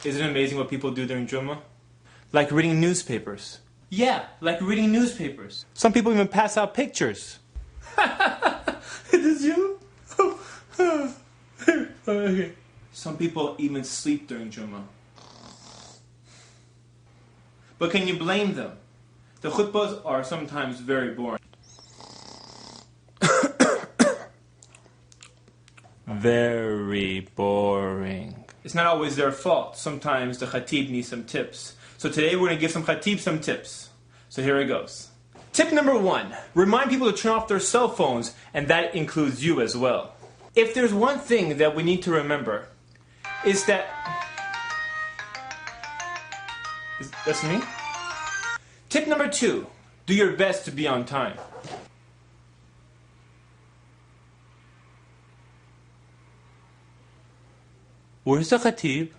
Isn't it amazing what people do during Jummah? Like reading newspapers. Yeah, like reading newspapers. Some people even pass out pictures. Is this you? Okay. Some people even sleep during Jummah. But can you blame them? The khutbahs are sometimes very boring. Very boring. It's not always their fault. Sometimes the khatib needs some tips. So today we're going to give some khatib some tips. So here it goes. Tip number 1. Remind people to turn off their cell phones, and that includes you as well. If there's one thing that we need to remember, is that... That's me? Tip number 2. Do your best to be on time. Where's the khatib?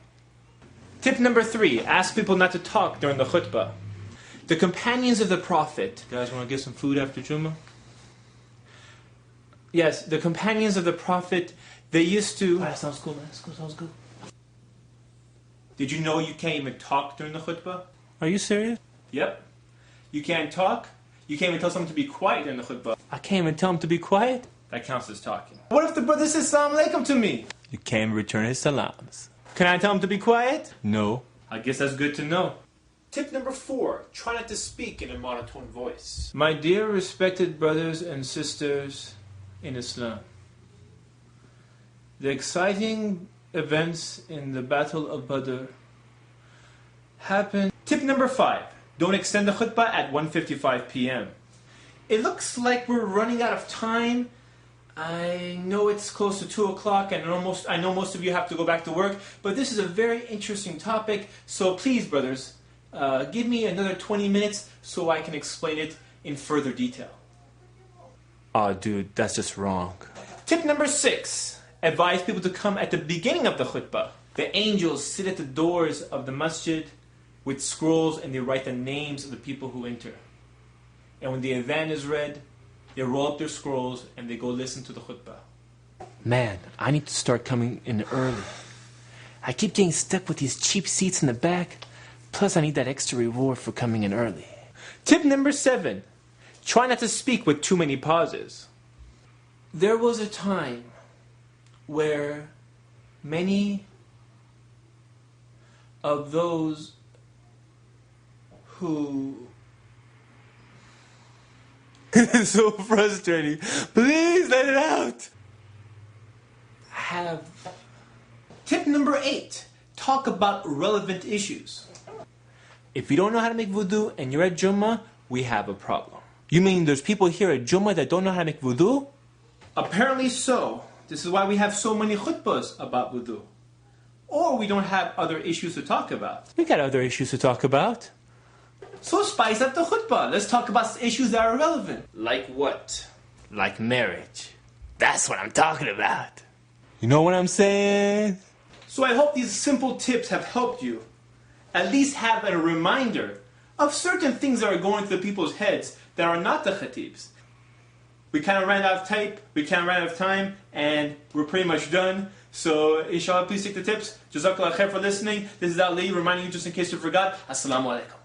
Tip number 3. Ask people not to talk during the khutbah. The companions of the Prophet... You guys want to get some food after Jummah? Yes, the companions of the Prophet, they used to... That sounds cool, man. Sounds good. Did you know you can't even talk during the khutbah? Are you serious? Yep. You can't talk. You can't even tell someone to be quiet during the khutbah. I can't even tell him to be quiet? That counts as talking. What if the brother says Assalamu alaikum to me? You can't return his salams. Can I tell him to be quiet? No. I guess that's good to know. Tip number 4. Try not to speak in a monotone voice. My dear respected brothers and sisters in Islam, the exciting events in the Battle of Badr happened. Tip number 5. Don't extend the khutbah at 1:55 p.m. It looks like we're running out of time. I know it's close to 2 o'clock and I know most of you have to go back to work, but this is a very interesting topic, so please, brothers, give me another 20 minutes so I can explain it in further detail. Oh, dude, that's just wrong. Tip number 6. Advise people to come at the beginning of the khutbah. The angels sit at the doors of the masjid with scrolls and they write the names of the people who enter. And when the adhan is read, they roll up their scrolls and they go listen to the khutbah. Man, I need to start coming in early. I keep getting stuck with these cheap seats in the back. Plus, I need that extra reward for coming in early. Tip number 7. Try not to speak with too many pauses. There was a time where many of those who... It's so frustrating. Please let it out. Tip number 8. Talk about relevant issues. If you don't know how to make wudu and you're at Jummah, we have a problem. You mean there's people here at Jummah that don't know how to make wudu? Apparently so. This is why we have so many khutbahs about wudu. Or we don't have other issues to talk about. We got other issues to talk about. So spice up the khutbah. Let's talk about issues that are relevant. Like what? Like marriage. That's what I'm talking about. You know what I'm saying? So I hope these simple tips have helped you. At least have a reminder of certain things that are going through people's heads that are not the khatibs. We kind of ran out of time, and we're pretty much done. So, inshallah, please take the tips. Jazakallah khair for listening. This is Ali reminding you, just in case you forgot. Assalamu alaikum.